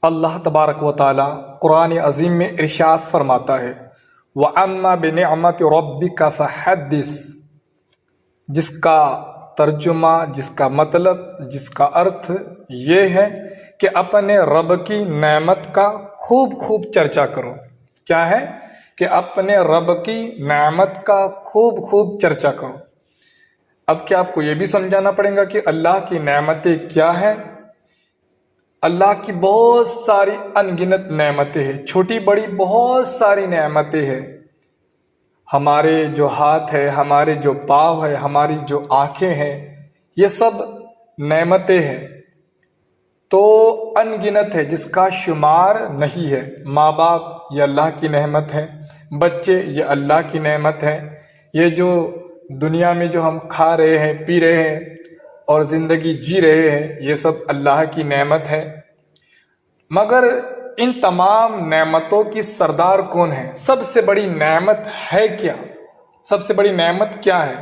اللہ تبارک و تعالی قرآن عظیم میں ارشاد فرماتا ہے وَأَمَّا بِنِعْمَةِ رَبِّكَ فَحَدِّثْ، جس کا ترجمہ، جس کا مطلب، جس کا ارتھ یہ ہے کہ اپنے رب کی نعمت کا خوب خوب چرچا کرو۔ کیا ہے کہ اپنے رب کی نعمت کا خوب خوب چرچا کرو۔ اب کیا آپ کو یہ بھی سمجھانا پڑے گا کہ اللہ کی نعمتیں کیا ہیں؟ اللہ کی بہت ساری ان گنت نعمتیں ہیں، چھوٹی بڑی بہت ساری نعمتیں ہیں۔ ہمارے جو ہاتھ ہے، ہمارے جو پاؤں ہے، ہماری جو آنکھیں ہیں، یہ سب نعمتیں ہیں، تو ان گنت ہے، جس کا شمار نہیں ہے۔ ماں باپ یہ اللہ کی نعمت ہے، بچے یہ اللہ کی نعمت ہے، یہ جو دنیا میں جو ہم کھا رہے ہیں، پی رہے ہیں اور زندگی جی رہے ہیں، یہ سب اللہ کی نعمت ہے۔ مگر ان تمام نعمتوں کی سردار کون ہے؟ سب سے بڑی نعمت ہے کیا؟ سب سے بڑی نعمت کیا ہے؟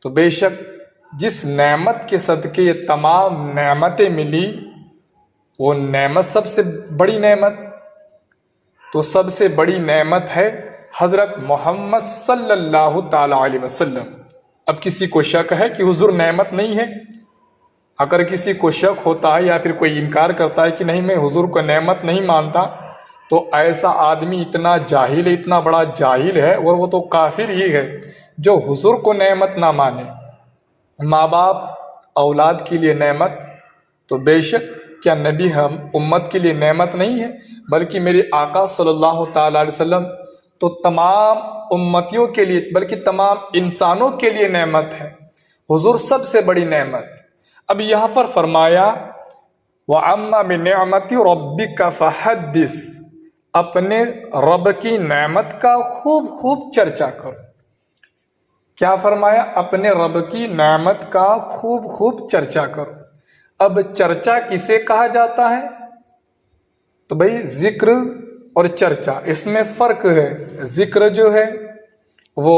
تو بے شک جس نعمت کے صدقے یہ تمام نعمتیں ملی، وہ نعمت سب سے بڑی نعمت، تو سب سے بڑی نعمت ہے حضرت محمد صلی اللہ تعالی علیہ وسلم۔ اب کسی کو شک ہے کہ حضور نعمت نہیں ہے؟ اگر کسی کو شک ہوتا ہے یا پھر کوئی انکار کرتا ہے کہ نہیں میں حضور کو نعمت نہیں مانتا، تو ایسا آدمی اتنا جاہل ہے، اتنا بڑا جاہل ہے، اور وہ تو کافر ہی ہے جو حضور کو نعمت نہ مانے۔ ماں باپ اولاد کے لیے نعمت، تو بے شک کیا نبی ہم امت کے لیے نعمت نہیں ہے؟ بلکہ میرے آقا صلی اللہ تعالی علیہ وسلم تو تمام امتیوں کے لیے، بلکہ تمام انسانوں کے لیے نعمت ہے۔ حضور سب سے بڑی نعمت۔ اب یہاں پر فرمایا وَأَمَّا بِنِعْمَةِ رَبِّكَ فَحَدِّثْ، اپنے رب کی نعمت کا خوب خوب چرچا کرو۔ کیا فرمایا؟ اپنے رب کی نعمت کا خوب خوب چرچا کرو۔ اب چرچا کسے کہا جاتا ہے؟ تو بھئی ذکر اور چرچا، اس میں فرق ہے۔ ذکر جو ہے وہ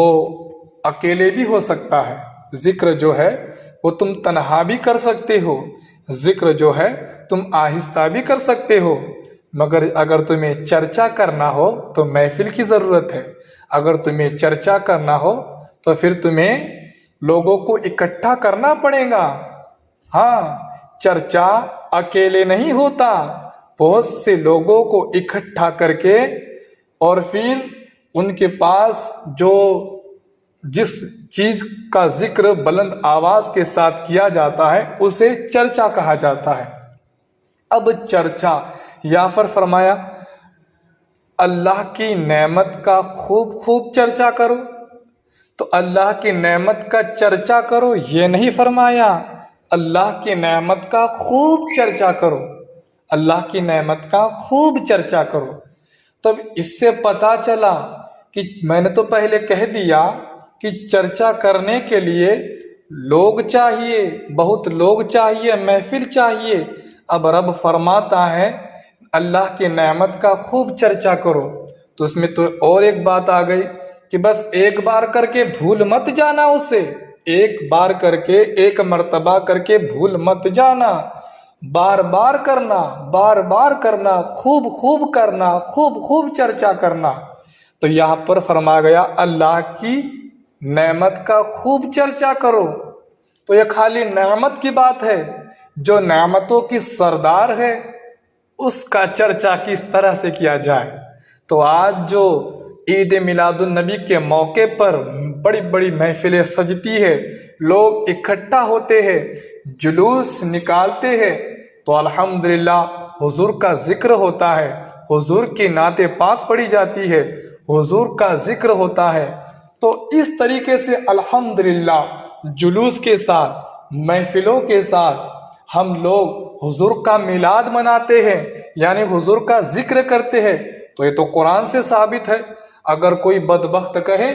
اکیلے بھی ہو سکتا ہے، ذکر جو ہے وہ تم تنہا بھی کر سکتے ہو، ذکر جو ہے تم آہستہ بھی کر سکتے ہو، مگر اگر تمہیں چرچا کرنا ہو تو محفل کی ضرورت ہے۔ اگر تمہیں چرچا کرنا ہو تو پھر تمہیں لوگوں کو اکٹھا کرنا پڑے گا۔ ہاں، چرچا اکیلے نہیں ہوتا، بہت سے لوگوں کو اکٹھا کر کے اور پھر ان کے پاس جو جس چیز کا ذکر بلند آواز کے ساتھ کیا جاتا ہے اسے چرچا کہا جاتا ہے۔ اب چرچا یا پر فرمایا اللہ کی نعمت کا خوب خوب چرچا کرو، تو اللہ کی نعمت کا چرچا کرو یہ نہیں فرمایا، اللہ کی نعمت کا خوب چرچا کرو، اللہ کی نعمت کا خوب چرچا کرو۔ تب اس سے پتہ چلا کہ میں نے تو پہلے کہہ دیا کہ چرچا کرنے کے لیے لوگ چاہیے، بہت لوگ چاہیے، محفل چاہیے۔ اب رب فرماتا ہے اللہ کی نعمت کا خوب چرچا کرو، تو اس میں تو اور ایک بات آ گئی کہ بس ایک بار کر کے بھول مت جانا اسے، ایک بار کر کے، ایک مرتبہ کر کے بھول مت جانا، بار بار کرنا، بار بار کرنا، خوب خوب کرنا، خوب خوب چرچا کرنا۔ تو یہاں پر فرما گیا اللہ کی نعمت کا خوب چرچا کرو، تو یہ خالی نعمت کی بات ہے، جو نعمتوں کی سردار ہے اس کا چرچا کس طرح سے کیا جائے۔ تو آج جو عید میلاد النبی کے موقع پر بڑی بڑی محفلیں سجتی ہے، لوگ اکٹھا ہوتے ہیں، جلوس نکالتے ہیں، تو الحمدللہ حضور کا ذکر ہوتا ہے، حضور کی نعت پاک پڑھی جاتی ہے، حضور کا ذکر ہوتا ہے۔ تو اس طریقے سے الحمدللہ جلوس کے ساتھ، محفلوں کے ساتھ ہم لوگ حضور کا میلاد مناتے ہیں، یعنی حضور کا ذکر کرتے ہیں۔ تو یہ تو قرآن سے ثابت ہے۔ اگر کوئی بدبخت کہے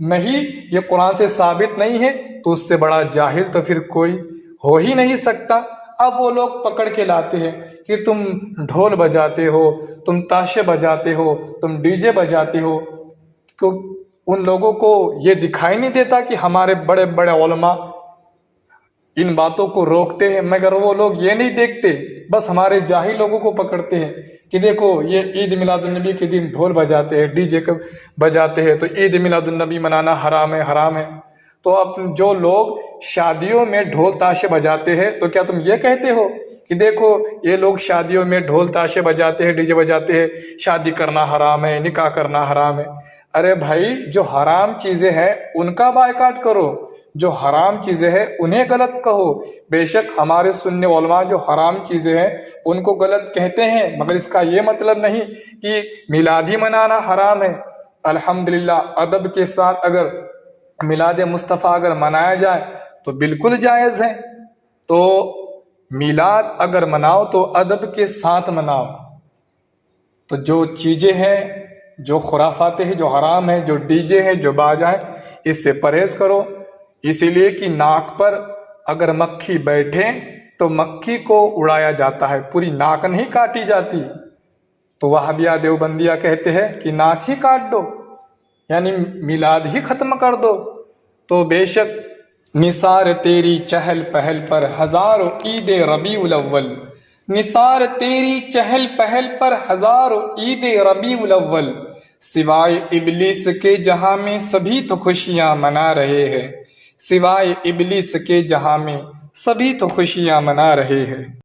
نہیں یہ قرآن سے ثابت نہیں ہے، تو اس سے بڑا جاہل تو پھر کوئی ہو ہی نہیں سکتا۔ اب وہ لوگ پکڑ کے لاتے ہیں کہ تم ڈھول بجاتے ہو، تم تاشے بجاتے ہو، تم ڈی جے بجاتے ہو۔ ان لوگوں کو یہ دکھائی نہیں دیتا کہ ہمارے بڑے بڑے علماء ان باتوں کو روکتے ہیں، مگر وہ لوگ یہ نہیں دیکھتے بس ہمارے جاہل لوگوں کو پکڑتے ہیں کہ دیکھو یہ عید میلاد النبی کے دن ڈھول بجاتے ہیں، ڈی جے بجاتے ہیں، تو عید میلاد النبی منانا حرام ہے حرام ہے۔ تو اب جو لوگ شادیوں میں ڈھول تاشے بجاتے ہیں تو کیا تم یہ کہتے ہو کہ دیکھو یہ لوگ شادیوں میں ڈھول تاشے بجاتے ہیں، ڈی جے بجاتے ہیں، شادی کرنا حرام ہے، نکاح کرنا حرام ہے؟ ارے بھائی، جو حرام چیزیں ہیں ان کا بائیکاٹ کرو، جو حرام چیزیں ہیں انہیں غلط کہو۔ بے شک ہمارے سننے علماء جو حرام چیزیں ہیں ان کو غلط کہتے ہیں، مگر اس کا یہ مطلب نہیں کہ میلاد ہی منانا حرام ہے۔ الحمدللہ ادب کے ساتھ اگر میلاد مصطفیٰ اگر منایا جائے تو بالکل جائز ہے۔ تو میلاد اگر مناؤ تو ادب کے ساتھ مناؤ۔ تو جو چیزیں ہیں، جو خرافات ہیں، جو حرام ہیں، جو ڈی جے ہیں، جو باجا ہے، اس سے پرہیز کرو۔ اسی لیے کہ ناک پر اگر مکھی بیٹھے تو مکھی کو اڑایا جاتا ہے، پوری ناک نہیں کاٹی جاتی۔ تو وہابیہ دیوبندیہ کہتے ہیں کہ ناک ہی کاٹ دو، یعنی میلاد ہی ختم کر دو۔ تو بے شک نثار تیری چہل پہل پر ہزاروں عید ربیع الاول، نثار تیری چہل پہل پر ہزاروں عید ربیع الاول، سوائے ابلیس کے جہاں میں سبھی تو خوشیاں منا رہے ہیں، سوائے ابلیس کے جہاں میں سبھی تو خوشیاں منا رہے ہیں۔